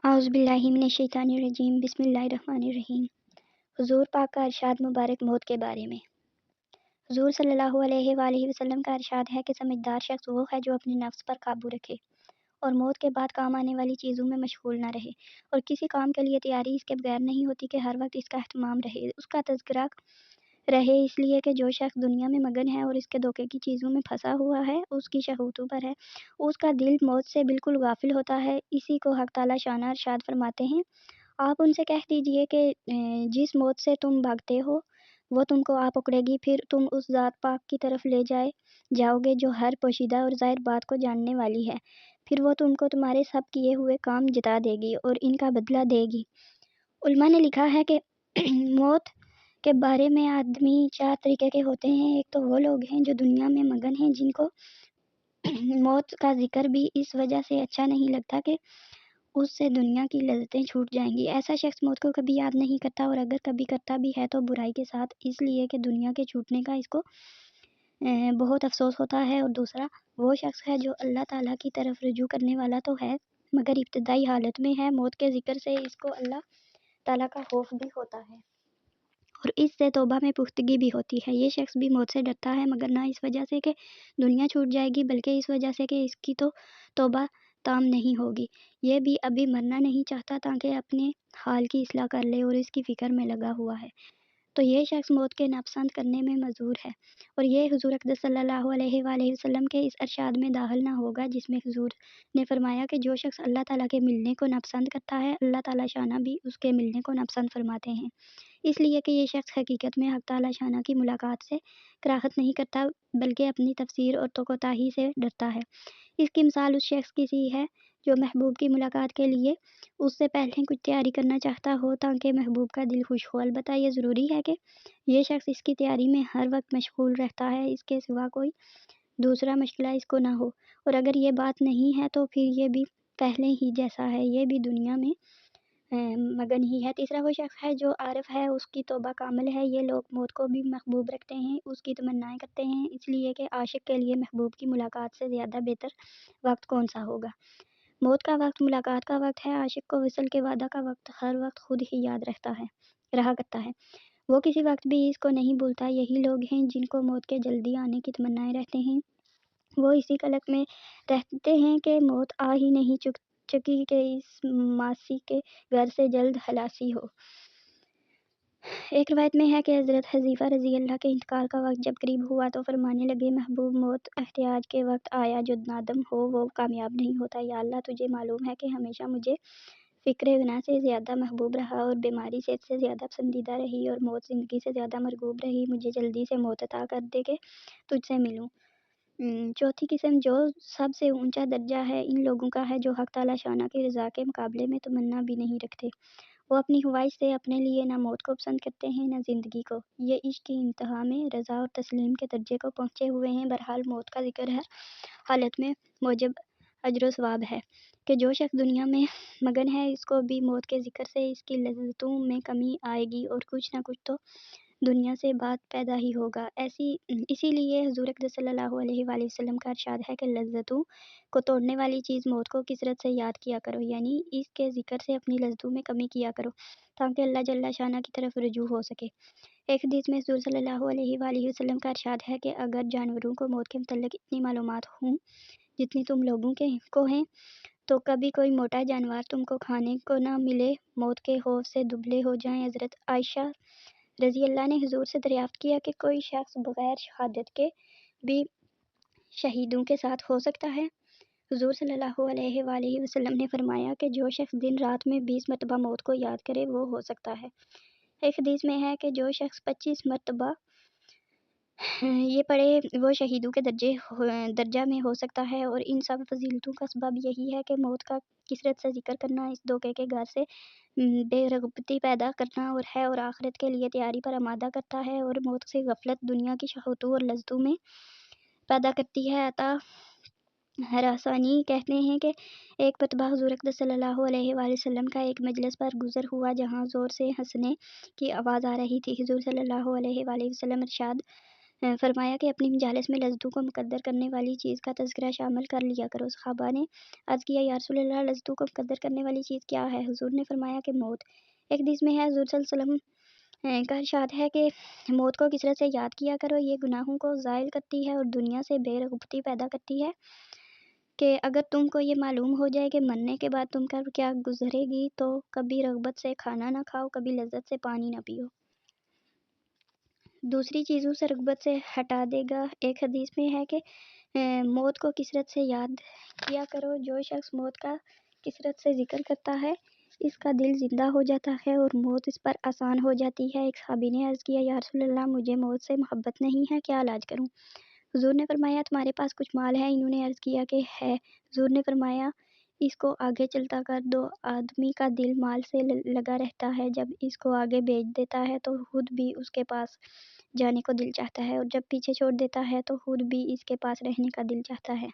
اعوذ باللہ من الشیطان الرجیم بسم اللہ الرحمن الرحیم۔ حضور پاک کا ارشاد مبارک موت کے بارے میں۔ حضور صلی اللہ علیہ وآلہ وسلم کا ارشاد ہے کہ سمجھدار شخص وہ ہے جو اپنے نفس پر قابو رکھے اور موت کے بعد کام آنے والی چیزوں میں مشغول نہ رہے، اور کسی کام کے لیے تیاری اس کے بغیر نہیں ہوتی کہ ہر وقت اس کا اہتمام رہے، اس کا تذکرہ رہے، اس لیے کہ جو شخص دنیا میں مگن ہے اور اس کے دھوکے کی چیزوں میں پھنسا ہوا ہے، اس کی شہوتوں پر ہے، اس کا دل موت سے بالکل غافل ہوتا ہے۔ اسی کو حق تعالی شانہ ارشاد فرماتے ہیں، آپ ان سے کہہ دیجئے کہ جس موت سے تم بھاگتے ہو وہ تم کو آ پکڑے گی، پھر تم اس ذات پاک کی طرف لے جاؤ گے جو ہر پوشیدہ اور ظاہر بات کو جاننے والی ہے، پھر وہ تم کو تمہارے سب کیے ہوئے کام جتا دے گی اور ان کا بدلہ دے گی۔ علماء نے لکھا ہے کہ موت کے بارے میں آدمی 4 طریقے کے ہوتے ہیں۔ ایک تو وہ لوگ ہیں جو دنیا میں مگن ہیں، جن کو موت کا ذکر بھی اس وجہ سے اچھا نہیں لگتا کہ اس سے دنیا کی لذتیں چھوٹ جائیں گی۔ ایسا شخص موت کو کبھی یاد نہیں کرتا، اور اگر کبھی کرتا بھی ہے تو برائی کے ساتھ، اس لیے کہ دنیا کے چھوٹنے کا اس کو بہت افسوس ہوتا ہے۔ اور دوسرا وہ شخص ہے جو اللہ تعالیٰ کی طرف رجوع کرنے والا تو ہے، مگر ابتدائی حالت میں ہے۔ موت کے ذکر سے اس کو اللہ تعالیٰ کا خوف بھی ہوتا ہے اور اس سے توبہ میں پختگی بھی ہوتی ہے۔ یہ شخص بھی موت سے ڈرتا ہے، مگر نہ اس وجہ سے کہ دنیا چھوٹ جائے گی، بلکہ اس وجہ سے کہ اس کی تو توبہ تام نہیں ہوگی۔ یہ بھی ابھی مرنا نہیں چاہتا تاکہ اپنے حال کی اصلاح کر لے، اور اس کی فکر میں لگا ہوا ہے، تو یہ شخص موت کے ناپسند کرنے میں معذور ہے، اور یہ حضور اقدس صلی اللہ علیہ وآلہ وسلم کے اس ارشاد میں داخل نہ ہوگا جس میں حضور نے فرمایا کہ جو شخص اللہ تعالیٰ کے ملنے کو ناپسند کرتا ہے، اللہ تعالیٰ شانہ بھی اس کے ملنے کو ناپسند فرماتے ہیں، اس لیے کہ یہ شخص حقیقت میں حق تعالیٰ شانہ کی ملاقات سے کراہت نہیں کرتا، بلکہ اپنی تفسیر اور توقعاتی سے ڈرتا ہے۔ اس کی مثال اس شخص کی سی ہے جو محبوب کی ملاقات کے لیے اس سے پہلے کچھ تیاری کرنا چاہتا ہو تاکہ محبوب کا دل خوش ہو۔ البتہ یہ ضروری ہے کہ یہ شخص اس کی تیاری میں ہر وقت مشغول رہتا ہے، اس کے سوا کوئی دوسرا مشغلہ اس کو نہ ہو، اور اگر یہ بات نہیں ہے تو پھر یہ بھی پہلے ہی جیسا ہے، یہ بھی دنیا میں مگن ہی ہے۔ تیسرا وہ شخص ہے جو عارف ہے، اس کی توبہ کامل ہے۔ یہ لوگ موت کو بھی محبوب رکھتے ہیں، اس کی تمنائیں کرتے ہیں، اس لیے کہ عاشق کے لیے محبوب کی ملاقات سے زیادہ بہتر وقت کون سا ہوگا۔ موت کا وقت ملاقات کا وقت ہے، عاشق کو وصل کے وعدہ کا وقت ہر وقت خود ہی یاد رہا کرتا ہے، وہ کسی وقت بھی اس کو نہیں بھولتا۔ یہی لوگ ہیں جن کو موت کے جلدی آنے کی تمنائیں رہتے ہیں، وہ اسی قلق میں رہتے ہیں کہ موت آ ہی نہیں چکی کہ اس ماسی کے گھر سے جلد خلاصی ہو۔ ایک روایت میں ہے کہ حضرت حذیفہ رضی اللہ کے انتقال کا وقت جب قریب ہوا تو فرمانے لگے، محبوب موت احتیاج کے وقت آیا، جو نادم ہو وہ کامیاب نہیں ہوتا۔ یا اللہ، تجھے معلوم ہے کہ ہمیشہ مجھے فکر غنا سے زیادہ محبوب رہا، اور بیماری صحت سے زیادہ پسندیدہ رہی، اور موت زندگی سے زیادہ مرغوب رہی۔ مجھے جلدی سے موت عطا کر دے کہ تجھ سے ملوں۔ چوتھی قسم جو سب سے اونچا درجہ ہے، ان لوگوں کا ہے جو حق تعالیٰ شانہ کی رضا کے مقابلے میں تمنا بھی نہیں رکھتے۔ وہ اپنی خواہش سے اپنے لیے نہ موت کو پسند کرتے ہیں نہ زندگی کو۔ یہ عشق کی انتہا میں رضا اور تسلیم کے درجے کو پہنچے ہوئے ہیں۔ بہرحال موت کا ذکر ہر حالت میں موجب اجر و ثواب ہے کہ جو شخص دنیا میں مگن ہے، اس کو بھی موت کے ذکر سے اس کی لذتوں میں کمی آئے گی، اور کچھ نہ کچھ تو دنیا سے بات پیدا ہی ہوگا۔ اسی لیے حضور اقدس صلی اللہ علیہ وآلہ وسلم کا ارشاد ہے کہ لذتوں کو توڑنے والی چیز موت کو کثرت سے یاد کیا کرو، یعنی اس کے ذکر سے اپنی لذتوں میں کمی کیا کرو تاکہ اللہ جل شانہ کی طرف رجوع ہو سکے۔ ایک حدیث میں حضور صلی اللہ علیہ وآلہ وسلم کا ارشاد ہے کہ اگر جانوروں کو موت کے متعلق اتنی معلومات ہوں جتنی تم لوگوں کو ہیں، تو کبھی کوئی موٹا جانور تم کو کھانے کو نہ ملے، موت کے خوف سے دبلے ہو جائیں۔ حضرت عائشہ رضی اللہ نے حضور سے دریافت کیا کہ کوئی شخص بغیر شہادت کے بھی شہیدوں کے ساتھ ہو سکتا ہے؟ حضور صلی اللہ علیہ وآلہ وسلم نے فرمایا کہ جو شخص دن رات میں 20 مرتبہ موت کو یاد کرے وہ ہو سکتا ہے۔ ایک حدیث میں ہے کہ جو شخص 25 مرتبہ یہ پڑھے وہ شہیدوں کے درجہ میں ہو سکتا ہے، اور ان سب فضیلتوں کا سبب یہی ہے کہ موت کا کثرت سے ذکر کرنا اس دھوکے کے گھر سے بے رغبتی پیدا کرنا اور آخرت کے لیے تیاری پر آمادہ کرتا ہے، اور موت سے غفلت دنیا کی شہوتوں اور لذتوں میں پیدا کرتی ہے۔ عطا ہراسانی کہتے ہیں کہ ایک مرتبہ حضور اقدس صلی اللہ علیہ وآلہ وسلم کا ایک مجلس پر گزر ہوا جہاں زور سے ہنسنے کی آواز آ رہی تھی۔ حضور صلی اللہ علیہ وآلہ وسلم ارشاد فرمایا کہ اپنی مجالس میں لذتوں کو مقدر کرنے والی چیز کا تذکرہ شامل کر لیا کرو۔ صحابہ نے عرض کیا یا رسول اللہ لذتوں کو مقدر کرنے والی چیز کیا ہے؟ حضور نے فرمایا کہ موت۔ ایک حدیث میں ہے حضور صلی اللہ علیہ وسلم کا ارشاد ہے کہ موت کو کثرت سے یاد کیا کرو، یہ گناہوں کو زائل کرتی ہے اور دنیا سے بے رغبتی پیدا کرتی ہے کہ اگر تم کو یہ معلوم ہو جائے کہ مرنے کے بعد تم پر کیا گزرے گی تو کبھی رغبت سے کھانا نہ کھاؤ، کبھی لذت سے پانی نہ پیو، دوسری چیزوں سے رغبت سے ہٹا دے گا۔ ایک حدیث میں ہے کہ موت کو کثرت سے یاد کیا کرو، جو شخص موت کا کثرت سے ذکر کرتا ہے اس کا دل زندہ ہو جاتا ہے اور موت اس پر آسان ہو جاتی ہے۔ ایک صحابی نے عرض کیا یا رسول اللہ مجھے موت سے محبت نہیں ہے، کیا علاج کروں؟ حضور نے فرمایا تمہارے پاس کچھ مال ہے؟ انہوں نے عرض کیا کہ ہے۔ حضور نے فرمایا اس کو آگے چلتا کر دو، آدمی کا دل مال سے لگا رہتا ہے، جب اس کو آگے بیچ دیتا ہے تو خود بھی اس کے پاس جانے کو دل چاہتا ہے اور جب پیچھے چھوڑ دیتا ہے تو خود بھی اس کے پاس رہنے کا دل چاہتا ہے۔